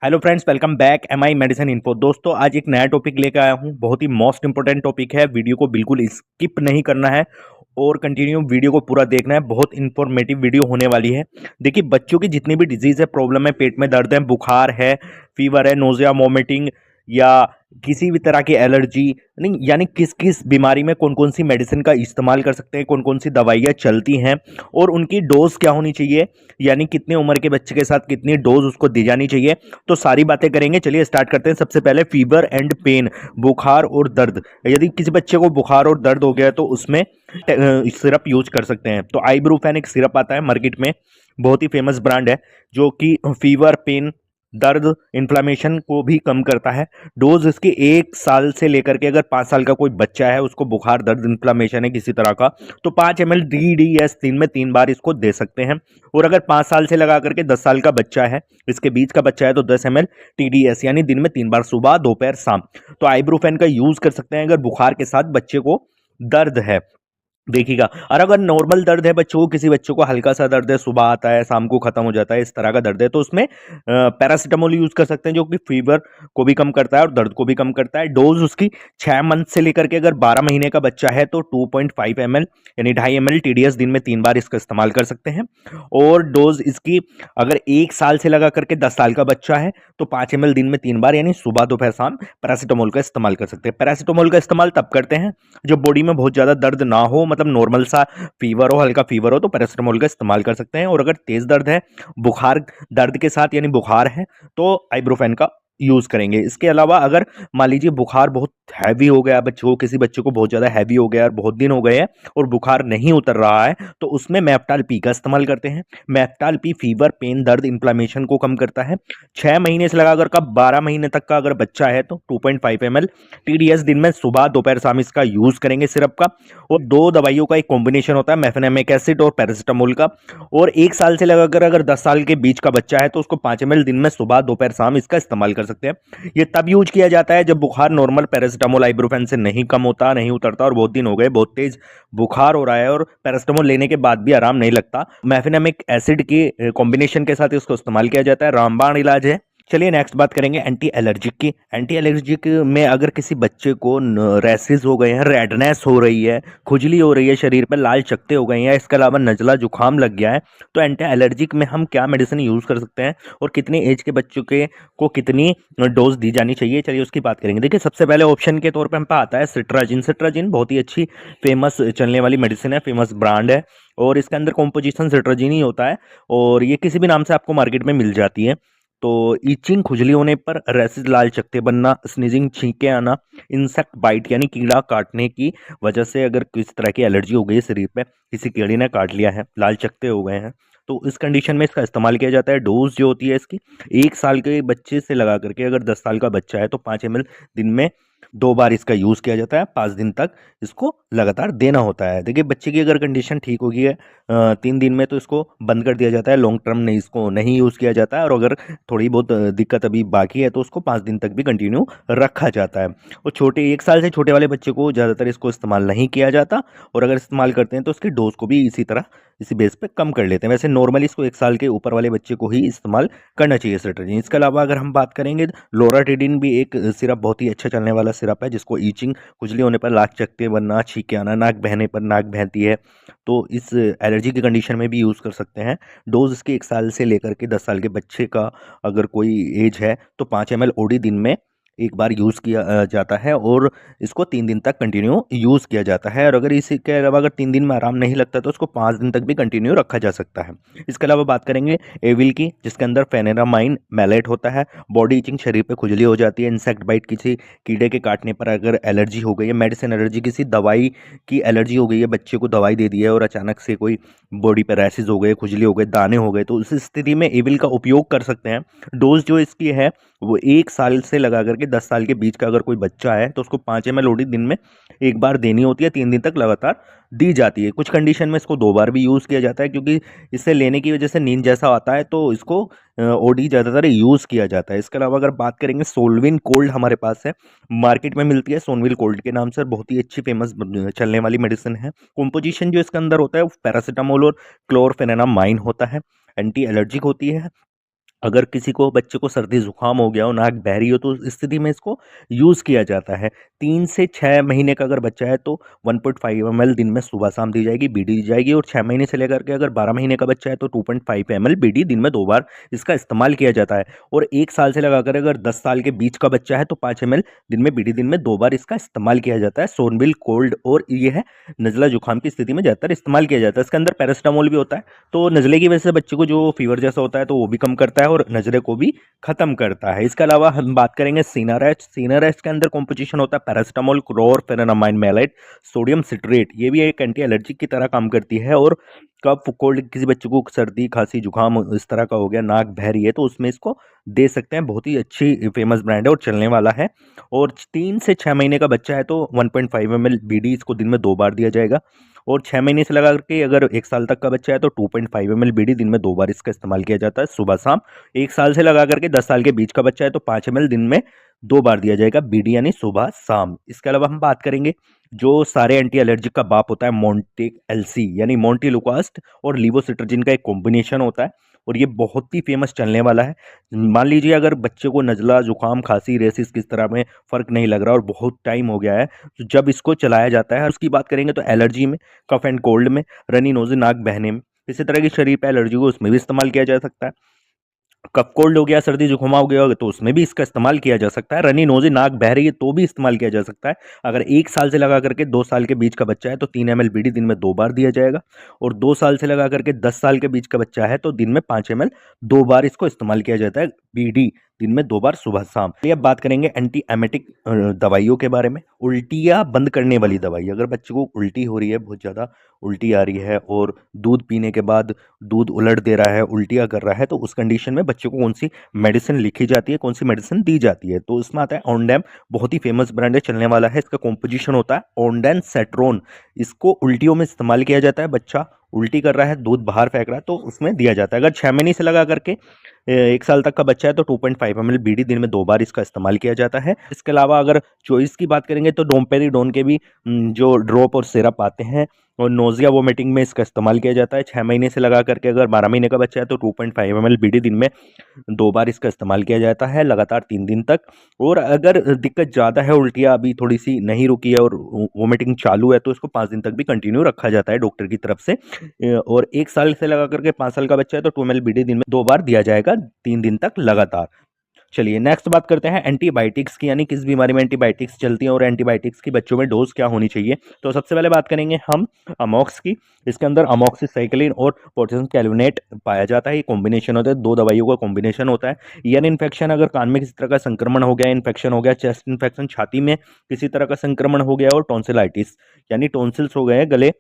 Hello friends, welcome back MI medicine info. दोस्तों, आज एक नया टॉपिक लेकर आया हूं। बहुत ही मोस्ट इंपोर्टेंट टॉपिक है। वीडियो को बिल्कुल स्किप नहीं करना है और कंटिन्यू वीडियो को पूरा देखना है। बहुत इंफॉर्मेटिव वीडियो होने वाली है। देखिए, बच्चों की जितनी भी डिजीज है, प्रॉब्लम है, पेट में दर्द है, बुखार है, फीवर है, नोजिया, वोमिटिंग या किसी भी तरह की एलर्जी, नहीं यानी किस किस बीमारी में कौन कौन सी मेडिसिन का इस्तेमाल कर सकते हैं, कौन कौन सी दवाइयाँ चलती हैं और उनकी डोज क्या होनी चाहिए, यानी कितनी उम्र के बच्चे के साथ कितनी डोज उसको दी जानी चाहिए। तो सारी बातें करेंगे। चलिए स्टार्ट करते हैं। सबसे पहले फीवर एंड पेन, बुखार और दर्द। यदि किसी बच्चे को बुखार और दर्द हो गया है तो उसमें सिरप यूज कर सकते हैं। तो आइब्रूफेन एक सिरप आता है मार्केट में, बहुत ही फेमस ब्रांड है, जो कि फीवर, पेन, दर्द, इन्फ्लामेशन को भी कम करता है। डोज इसकी 1 साल से लेकर के, अगर 5 साल का कोई बच्चा है, उसको बुखार, दर्द, इन्फ्लामेशन है किसी तरह का, तो 5 ml DDS दिन में 3 बार इसको दे सकते हैं। और अगर 5 साल से लगा करके 10 साल का बच्चा है, इसके बीच का बच्चा है, तो 10 ml TDS, यानी दिन में 3 बार, सुबह, दोपहर, शाम। तो आइब्रूफेन का यूज कर सकते हैं अगर बुखार के साथ बच्चे को दर्द है। देखिएगा, और अगर नॉर्मल दर्द है बच्चों को, किसी बच्चों को हल्का सा दर्द है, सुबह आता है, शाम को खत्म हो जाता है, इस तरह का दर्द है, तो उसमें पैरासीटामोल यूज कर सकते हैं, जो कि फीवर को भी कम करता है और दर्द को भी कम करता है। डोज उसकी 6 मंथ से लेकर के, अगर 12 महीने का बच्चा है तो 2.5 ml, यानी 2.5 ml TDS दिन में 3 बार इसका इस्तेमाल कर सकते हैं। और डोज इसकी अगर 1 साल से लगा करके 10 साल का बच्चा है तो 5 ml दिन में 3 बार, यानी सुबह, दोपहर, शाम, पैरासीटामोल का इस्तेमाल कर सकते हैं। पैरासीटामोल का इस्तेमाल तब करते हैं जब बॉडी में बहुत ज्यादा दर्द ना हो, मतलब नॉर्मल सा फीवर हो, हल्का फीवर हो, तो पैरासीटामोल का इस्तेमाल कर सकते हैं। और अगर तेज दर्द है, बुखार दर्द के साथ, यानी बुखार है, तो आइब्रोफेन का यूज करेंगे। इसके अलावा अगर मान लीजिए बुखार बहुत हैवी हो गया बच्चों को, किसी बच्चे को बहुत ज्यादा हैवी हो गया और बहुत दिन हो गए हैं और बुखार नहीं उतर रहा है, तो उसमें मेप्टाल पी का इस्तेमाल करते हैं। मेप्टाल पी फीवर, पेन, दर्द, इन्फ्लामेशन को कम करता है। 6 महीने से लगाकर कब 12 महीने तक का अगर बच्चा है तो 2.5 ml TDS दिन में सुबह, दोपहर, शाम इसका यूज करेंगे सिरप का। और दो दवाइयों का एक कॉम्बिनेशन होता है, मेफेनेमिक एसिड और पैरासिटामोल का। और 1 साल से लगाकर अगर 10 साल के बीच का बच्चा है तो उसको 5 ml दिन में सुबह, दोपहर, शाम इसका इस्तेमाल कर सकते हैं। ये तब यूज किया जाता है जब बुखार नॉर्मल पैरासिटामोल, आइब्रोफेन से नहीं कम होता, नहीं उतरता और बहुत दिन हो गए, बहुत तेज बुखार हो रहा है और पैरासिटामोल लेने के बाद भी आराम नहीं लगता। मेफेनेमिक एसिड के कॉम्बिनेशन के साथ इसको इस्तेमाल किया जाता है। रामबाण इलाज है। चलिए नेक्स्ट बात करेंगे एंटी एलर्जिक की। एंटी एलर्जिक में अगर किसी बच्चे को रैसेस हो गए हैं, रेडनेस हो रही है, खुजली हो रही है, शरीर पर लाल चकत्ते हो गए हैं, इसके अलावा नजला जुकाम लग गया है, तो एंटी एलर्जिक में हम क्या मेडिसिन यूज कर सकते हैं और कितनी एज के बच्चों के को कितनी डोज दी जानी चाहिए, चलिए उसकी बात करेंगे। देखिए, सबसे पहले ऑप्शन के तौर पर हम पे आता है सिट्राजिन। सिट्राजिन बहुत ही अच्छी फेमस चलने वाली मेडिसिन है, फेमस ब्रांड है और इसके अंदर कॉम्पोजिशन सिट्राजिन ही होता है और ये किसी भी नाम से आपको मार्केट में मिल जाती है। तो ईचिंग, खुजली होने पर, रैसेस, लाल चकत्ते बनना, स्नीजिंग, छींके आना, इंसेक्ट बाइट यानी कीड़ा काटने की वजह से अगर किसी तरह की एलर्जी हो गई है शरीर पे, किसी कीड़े ने काट लिया है, लाल चकत्ते हो गए हैं, तो इस कंडीशन में इसका इस्तेमाल किया जाता है। डोज जो होती है इसकी 1 साल के बच्चे से लगा करके, अगर 10 साल का बच्चा है तो 5 ml दिन में 2 बार इसका यूज किया जाता है। 5 दिन तक इसको लगातार देना होता है। देखिए, बच्चे की अगर कंडीशन ठीक होगी है 3 दिन में, तो इसको बंद कर दिया जाता है, लॉन्ग टर्म नहीं इसको नहीं यूज किया जाता है। और अगर थोड़ी बहुत दिक्कत अभी बाकी है तो उसको 5 दिन तक भी कंटिन्यू रखा जाता है। और छोटे 1 साल से छोटे वाले बच्चे को ज़्यादातर इसको इस्तेमाल नहीं किया जाता और अगर इस्तेमाल करते हैं तो उसकी डोज को भी इसी तरह, इसी बेस पे कम कर लेते हैं। वैसे नॉर्मली इसको 1 साल के ऊपर वाले बच्चे को ही इस्तेमाल करना चाहिए सिट्राजिन। इसके अलावा अगर हम बात करेंगे, लोराटिडिन भी एक सिरप बहुत ही अच्छा चलने वाला सिरप है, जिसको ईचिंग, खुजली होने पर, लाल चकत्ते बनना, छींके आना, नाक बहने पर, नाक बहती है, तो इस एलर्जी की कंडीशन में भी यूज़ कर सकते हैं। डोज इसके 1 साल से लेकर के 10 साल के बच्चे का अगर कोई एज है तो 5 ml OD दिन में 1 बार यूज़ किया जाता है और इसको 3 दिन तक कंटिन्यू यूज़ किया जाता है। और अगर इसके अलावा अगर 3 दिन में आराम नहीं लगता तो उसको 5 दिन तक भी कंटिन्यू रखा जा सकता है। इसके अलावा बात करेंगे एविल की, जिसके अंदर फेनेरामाइन मैलेट होता है। बॉडी इचिंग, शरीर पे खुजली हो जाती है, इंसेक्ट बाइट, किसी कीड़े के काटने पर अगर एलर्जी हो गई है, मेडिसिन एलर्जी, किसी दवाई की एलर्जी हो गई है, बच्चे को दवाई दे दी है और अचानक से कोई बॉडी पर रैसेस हो गए, खुजली हो गए, दाने हो गए, तो उस स्थिति में एविल का उपयोग कर सकते हैं। डोज जो इसकी है वो 1 साल से लगा करके 10 साल के बीच का अगर कोई बच्चा है तो उसको 5 ml OD दिन में 1 बार देनी होती है, 3 दिन तक लगातार दी जाती है। कुछ कंडीशन में इसको 2 बार भी यूज़ किया जाता है, क्योंकि इससे लेने की वजह से नींद जैसा आता है, तो इसको OD ज़्यादातर यूज़ किया जाता है। इसके अलावा अगर बात करेंगे, सोलविन कोल्ड हमारे पास है, मार्केट में मिलती है सोनविल कोल्ड के नाम से, बहुत ही अच्छी फेमस चलने वाली मेडिसिन है। कॉम्पोजिशन जो इसके अंदर होता है वो पैरासीटामोल और क्लोरफेनेमाइन होता है। एंटी एलर्जिक होती है अगर किसी को बच्चे को सर्दी जुकाम हो गया हो, नाक बह रही हो, तो उस स्थिति में इसको यूज़ किया जाता है। 3 से 6 महीने का अगर बच्चा है तो 1.5 ml दिन में सुबह-शाम दी जाएगी, बीडी दी जाएगी, और 6 महीने से लेकर के अगर 12 महीने का बच्चा है तो 2.5 ml बीडी दिन में 2 बार इसका इस्तेमाल किया जाता है। और 1 साल से लगाकर अगर 10 साल के बीच का बच्चा है तो 5 ml दिन में बीडी दिन में 2 बार इसका इस्तेमाल किया जाता है। सोनबिल कोल्ड और ये है नज़ला जुकाम की स्थिति में ज़्यादातर इस्तेमाल किया जाता है। इसके अंदर पैरासिटामोल भी होता है, तो नज़ले की वजह से बच्चे को जो फीवर जैसा होता है तो वो भी कम करता है और नज़ले को भी खत्म करता है। इसके अलावा हम बात करेंगे सिनारेस्ट। सिनारेस्ट के अंदर कॉम्पोजिशन होता है पैरासिटामोल, क्लोरफेनेमाइन मैलेट, सोडियम सिट्रेट। ये भी एक एंटी एलर्जिक की तरह काम करती है। और कफ कोल्ड, किसी बच्चे को सर्दी खांसी जुकाम इस तरह का हो गया, नाक बह रही है, तो उसमें इसको दे सकते हैं। बहुत ही अच्छी फेमस ब्रांड है और चलने वाला है। और 3 से 6 महीने का बच्चा है तो 1.5 ml बीडी इसको दिन में 2 बार दिया जाएगा। और 6 महीने से लगा करके अगर 1 साल तक का बच्चा है तो 2.5 ml बीडी दिन में 2 बार इसका इस्तेमाल किया जाता है, सुबह-शाम। 1 साल से लगा करके 10 साल के बीच का बच्चा है तो 5 ml दिन में 2 बार दिया जाएगा बीडी, यानी सुबह-शाम। इसके अलावा हम बात करेंगे जो सारे एंटी एलर्जिक का बाप होता है, मोंटेक एलसी, यानी मोंटेलुकास्ट और लिवोसिट्राजिन का एक कॉम्बिनेशन होता है, और ये बहुत ही फेमस चलने वाला है। मान लीजिए अगर बच्चे को नज़ला, जुकाम, खांसी, रेसिस किस तरह में फ़र्क नहीं लग रहा और बहुत टाइम हो गया है, तो जब इसको चलाया जाता है, उसकी बात करेंगे तो एलर्जी में, कफ एंड कोल्ड में, रनी नोज़, नाक बहने में, इसी तरह की शरीर पे एलर्जी हो उसमें भी इस्तेमाल किया जा सकता है। कफ कोल्ड हो गया, सर्दी जुकाम हो गया तो उसमें भी इसका इस्तेमाल किया जा सकता है। रनी नोज़ी, नाक बह रही है तो भी इस्तेमाल किया जा सकता है। अगर 1 साल से लगा करके 2 साल के बीच का बच्चा है तो 3 ml बीडी दिन में 2 बार दिया जाएगा। और 2 साल से लगा करके 10 साल के बीच का बच्चा है तो दिन में 5 ml 2 बार इसको इस्तेमाल किया जाता है, बीडी दिन में 2 बार सुबह-शाम। चलिए अब बात करेंगे एंटी एमेटिक दवाइयों के बारे में। उल्टियाँ बंद करने वाली दवाई, अगर बच्चे को उल्टी हो रही है, बहुत ज़्यादा उल्टी आ रही है और दूध पीने के बाद दूध उलट दे रहा है, उल्टियाँ कर रहा है, तो उस कंडीशन में बच्चे को कौन-सी मेडिसिन लिखी जाती है, कौन-सी मेडिसिन दी जाती है? तो इसमें आता है ओंडेम, बहुत ही फेमस ब्रांड है, चलने वाला है। इसका कॉम्पोजिशन होता है ओंडेन सेट्रोन। इसको उल्टियों में इस्तेमाल किया जाता है। बच्चा उल्टी कर रहा है, दूध बाहर फेंक रहा है, तो उसमें दिया जाता है। अगर 6 महीने से लगा करके 1 साल तक का बच्चा है तो 2.5 ml बीडी दिन में 2 बार इसका इस्तेमाल किया जाता है। इसके अलावा अगर चॉइस की बात करेंगे तो डोमपेरिडोन के भी जो ड्रॉप और सिरप आते हैं, और नोज़िया वोमिटिंग में इसका इस्तेमाल किया जाता है। 6 महीने से लगा करके अगर 12 महीने का बच्चा है तो 2.5 ml बीडी दिन में 2 बार इसका इस्तेमाल किया जाता है, लगातार 3 दिन तक। और अगर दिक्कत ज़्यादा है, उल्टियाँ अभी थोड़ी-सी नहीं रुकी है और वोमिटिंग चालू है, तो इसको 5 दिन तक भी कंटिन्यू रखा जाता है डॉक्टर की तरफ से। और 1 साल से लगा करके 5 साल का बच्चा है तो 2 ml बीडी दिन में 2 बार दिया जाएगा, 3 दिन तक लगातार। चलिए नेक्स्ट बात करते हैं एंटीबायोटिक्स की, यानी किस बीमारी में एंटीबायोटिक्स चलती हैं और एंटीबायोटिक्स की बच्चों में डोज क्या होनी चाहिए। तो सबसे पहले बात करेंगे हम अमॉक्स की। इसके अंदर अमॉक्सिसाइक्लिन और पोटेशियम कैल्विनेट पाया जाता है। ये कॉम्बिनेशन होता है, 2 दवाइयों का कॉम्बिनेशन होता है। ईयर इन्फेक्शन, अगर कान में किसी तरह का संक्रमण हो गया, इन्फेक्शन हो गया, चेस्ट इन्फेक्शन, छाती में किसी तरह का संक्रमण हो गया, और टॉन्सिलाइटिस यानी टॉन्सिल्स हो गए, गले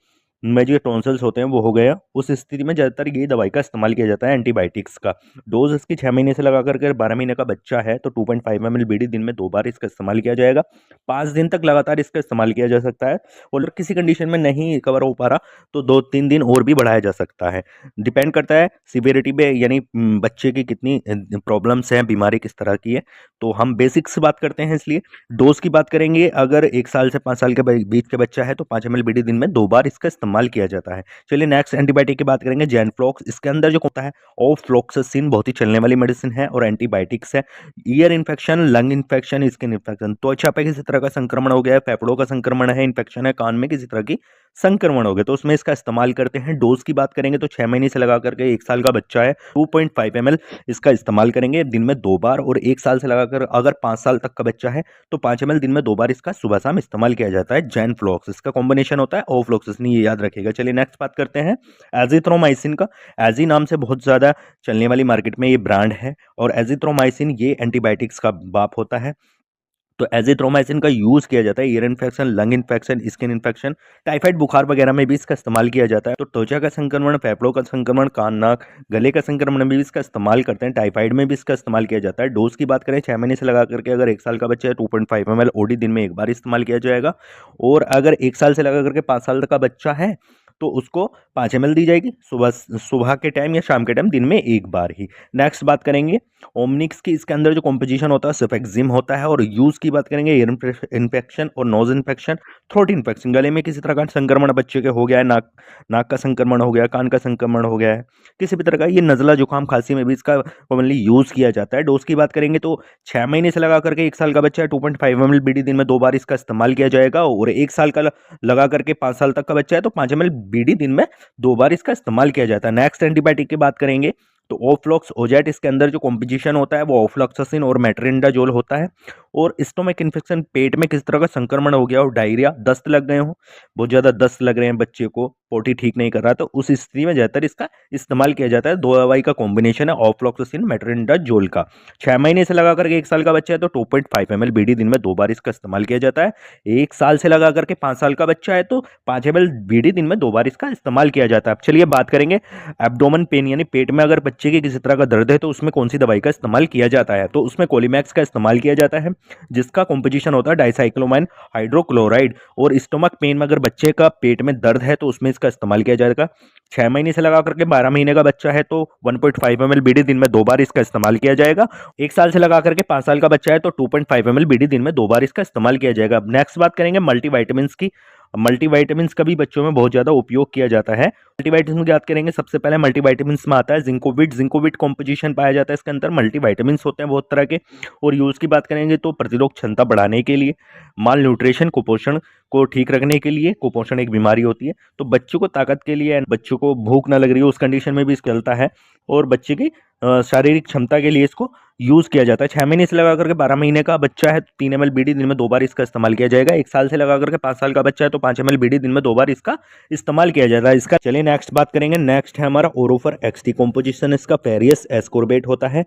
में जो टॉन्सिल्स होते हैं वो हो गया, उस स्थिति में ज़्यादातर ये दवाई का इस्तेमाल किया जाता है एंटीबायोटिक्स का। डोज इसकी 6 महीने से लगा करके 12 महीने का बच्चा है तो 2.5 ml बीडी दिन में 2 बार इसका इस्तेमाल किया जाएगा। 5 दिन तक लगातार इसका इस्तेमाल किया जा सकता है, और किसी कंडीशन में नहीं कवर हो पा रहा तो 2-3 दिन और भी बढ़ाया जा सकता है। डिपेंड करता है सीवियरिटी पे, यानी बच्चे की कितनी प्रॉब्लम्स हैं, बीमारी किस तरह की है। तो हम बेसिक्स से बात करते हैं, इसलिए डोज की बात करेंगे। अगर 1 साल से 5 साल के बीच का बच्चा है तो 5 ml बीडी दिन में 2 बार इसका इस्तेमाल किया जाता है। चलिए नेक्स्ट एंटीबायोटिक की बात करेंगे, जैनफ्लॉक्स। इसके अंदर जो होता है ऑफ्लॉक्सासिन, बहुत ही चलने वाली मेडिसिन है और एंटीबायोटिक्स है। Ear infection, lung infection, skin infection, त्वचा पे किसी तरह का संक्रमण हो गया है, फेफड़ों का संक्रमण है, इन्फेक्शन है, कान में किसी तरह की संक्रमण हो गया तो उसमें इसका इस्तेमाल करते हैं। डोज की बात करेंगे तो 6 महीने से लगा करके 1 साल का बच्चा है 2.5 ml इसका इस्तेमाल करेंगे दिन में 2 बार, और 1 साल से लगाकर अगर 5 साल तक का बच्चा है तो 5 ml दिन में 2 बार इसका सुबह शाम इस्तेमाल किया जाता है। जैनफ्लॉक्स, इसका कॉम्बिनेशन होता है ऑफ्लॉक्सासिन, ये याद रखिएगा। चलिए नेक्स्ट बात करते हैं एजिथ्रोमाइसिन का। एजी नाम से बहुत ज़्यादा चलने वाली मार्केट में ये ब्रांड है, और एजिथ्रोमाइसिन ये एंटीबायोटिक्स का बाप होता है। तो एजिथ्रोमाइसिन का यूज़ किया जाता है ear infection, lung infection, skin infection, typhoid बुखार वगैरह में भी इसका इस्तेमाल किया जाता है। तो त्वचा का संक्रमण, फेफड़ों का संक्रमण, कान नाक गले का संक्रमण में भी इसका इस्तेमाल करते हैं। टाइफाइड में भी इसका इस्तेमाल किया जाता है। डोज की बात करें 6 महीने से लगा करके अगर 1 साल का बच्चा है 2.5 ml ओडी दिन में 1 बार इस्तेमाल किया जाएगा, और अगर 1 साल से लगा करके 5 साल तक का बच्चा है तो उसको 5 ml दी जाएगी सुबह सुबह के टाइम या शाम के टाइम, दिन में एक बार ही। नेक्स्ट बात करेंगे ओमनिक्स की। इसके अंदर जो कॉम्पोजिशन होता है सिफेक्जिम होता है। और यूज़ की बात करेंगे ईयर इन्फेक्शन और नोज इन्फेक्शन, थ्रोट इन्फेक्शन, गले में किसी तरह का संक्रमण बच्चे के हो गया है, नाक नाक का संक्रमण हो गया, कान का संक्रमण हो गया है, किसी भी तरह का, ये नज़ला जुकाम खांसी में भी इसका कॉमनली यूज़ किया जाता है। डोज की बात करेंगे तो 6 महीने से लगा करके 1 साल का बच्चा है 2.5 ml बीडी दिन में 2 बार इसका इस्तेमाल किया जाएगा। और 1 साल का लगा करके 5 साल तक का बच्चा है तो 5 ml बीडी दिन में 2 बार इसका इस्तेमाल किया जाता है। नेक्स्ट एंटीबायोटिक की बात करेंगे तो ओफ्लॉक्स ओजेट। इसके अंदर जो कॉम्पोजिशन होता है वो ओफ्लॉक्सासिन और मेट्रिंडाजोल होता है। और स्टोमक इन्फेक्शन, पेट में किस तरह का संक्रमण हो गया हो, डायरिया, दस्त लग गए हो, बहुत ज़्यादा दस्त लग रहे हैं बच्चे को, पोटी ठीक नहीं कर रहा, तो उस स्थिति में ज़्यादातर इसका इस्तेमाल किया जाता है। दो दवाई का कॉम्बिनेशन है ऑफ्लॉक्सासिन मेट्रिंडाजोल का। 6 महीने से लगा करके 1 साल का बच्चा है तो 2.5 ml बीडी दिन में 2 बार इसका इस्तेमाल किया जाता है। 1 साल से लगा करके 5 साल का बच्चा है तो 5 ml बीडी दिन में 2 बार इसका इस्तेमाल किया जाता है। अब चलिए बात करेंगे एब्डोमेन पेन, यानी पेट में अगर बच्चे के किसी तरह का दर्द है तो उसमें कौन सी दवाई का इस्तेमाल किया जाता है। तो उसमें कोलिमैक्स का इस्तेमाल किया जाता है, जिसका कॉम्पोजिशन होता है डाइसाइक्लोमाइन हाइड्रोक्लोराइड। और स्टोमक पेन में अगर बच्चे का पेट में दर्द है तो उसमें इसका इस्तेमाल किया जाएगा। 6 महीने से लगा करके 12 महीने का बच्चा है तो 1.5 ml बीडी दिन में 2 बार इसका इस्तेमाल किया जाएगा। 1 साल से लगा करके 5 साल का बच्चा है तो 2.5 ml बीडी दिन में 2 बार इसका इस्तेमाल किया जाएगा। अब नेक्स्ट बात करेंगे मल्टीविटामिन की। मल्टीविटामिन का भी बच्चों में बहुत ज़्यादा उपयोग किया जाता है। मल्टीविटामिन की बात करेंगे, सबसे पहले मल्टीविटामिन में आता है जिंकोविट। जिंकोविट कॉम्पोजिशन पाया जाता है इसके अंदर, मल्टीविटामिन होते हैं बहुत तरह के। और यूज़ की बात करेंगे तो प्रतिरोधक क्षमता बढ़ाने के लिए, माल न्यूट्रिशन, कुपोषण को ठीक रखने के लिए, कुपोषण एक बीमारी होती है तो बच्चों को ताकत के लिए, बच्चों को भूख ना लग रही हो उस कंडीशन में भी इसको चलता है। और बच्चे की शारीरिक क्षमता के लिए इसको यूज़ किया जाता है। 6 महीने से लगा करके 12 महीने का बच्चा है तो 3 ml बीडी दिन में 2 बार इसका इस्तेमाल किया जाएगा। 1 साल से लगा करके 5 साल का बच्चा है तो 5 ml बीडी दिन में 2 बार इसका इस्तेमाल किया जाता है। इसका चलिए नेक्स्ट बात करेंगे। नेक्स्ट है हमारा ओरोफर एक्सटी। कॉम्पोजिशन इसका फेरियस एस्कोर्बेट होता है।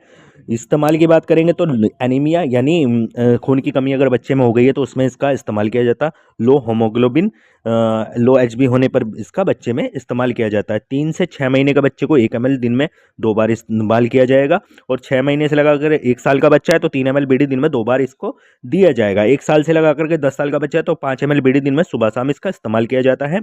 इस्तेमाल की बात करेंगे तो एनीमिया यानी खून की कमी अगर बच्चे में हो गई है तो उसमें इसका इस्तेमाल किया जाता है। लो होमोग्लोबिन, लो एचबी होने पर इसका बच्चे में इस्तेमाल किया जाता है। 3 से 6 महीने का बच्चे को 1 ml दिन में 2 बार इस्तेमाल किया जाएगा। और 6 महीने से लगा कर 1 साल का बच्चा है तो 3 ml बीडी दिन में 2 बार इसको दिया जाएगा। 1 साल से लगा करके 10 साल का बच्चा है तो 5 ml बीडी दिन में सुबह शाम इसका इस्तेमाल किया जाता है।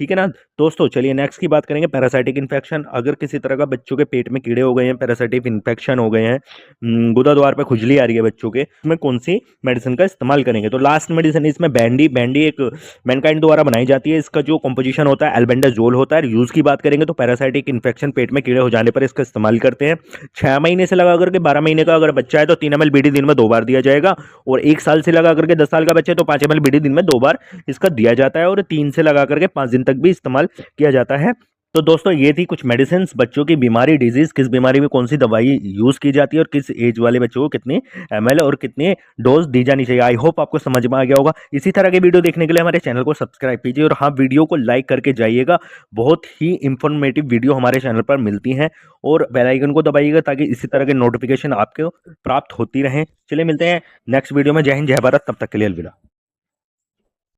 ठीक है ना दोस्तों। चलिए नेक्स्ट की बात करेंगे पैरासाइटिक इन्फेक्शन। अगर किसी तरह का बच्चों के पेट में कीड़े हो गए हैं, पैरासाइटिक इन्फेक्शन हो गए हैं, गुदा द्वार पे खुजली आ रही है बच्चों के, इसमें कौन सी मेडिसिन का इस्तेमाल करेंगे। तो लास्ट मेडिसिन इसमें बैंडी। बैंडी एक मैनकाइंड द्वारा बनाई जाती है। इसका जो कॉम्पोजिशन होता है एल्बेंडाजोल होता है। यूज़ की बात करेंगे तो पैरासाइटिक इन्फेक्शन, पेट में कीड़े हो जाने पर इसका इस्तेमाल करते हैं। 6 महीने से लगा करके 12 महीने का अगर बच्चा है तो 3 ml बीडी दिन में 2 बार दिया जाएगा। और 1 साल से लगा करके 10 साल का बच्चा है तो 5 ml बीडी दिन में 2 बार इसका दिया जाता है। और 3 से लगा करके 5 दिन तक भी इस्तेमाल किया जाता है। तो दोस्तों ये थी कुछ मेडिसिन, बच्चों की बीमारी, डिजीज, किस बीमारी में कौन सी दवाई यूज की जाती है और किस एज वाले बच्चों को कितने ml और कितने डोज दी जानी चाहिए। आई होप आपको समझ में आ गया होगा। इसी तरह के वीडियो देखने के लिए हमारे चैनल को सब्सक्राइब कीजिए और हाँ, वीडियो को लाइक करके जाइएगा। बहुत ही इंफॉर्मेटिव वीडियो हमारे चैनल पर मिलती हैं। और बेल आइकन को दबाइएगा ताकि इसी तरह के नोटिफिकेशन आपको प्राप्त होती रहें। चलिए मिलते हैं नेक्स्ट वीडियो में। जय हिंद, जय भारत। तब तक के लिए अलविदा।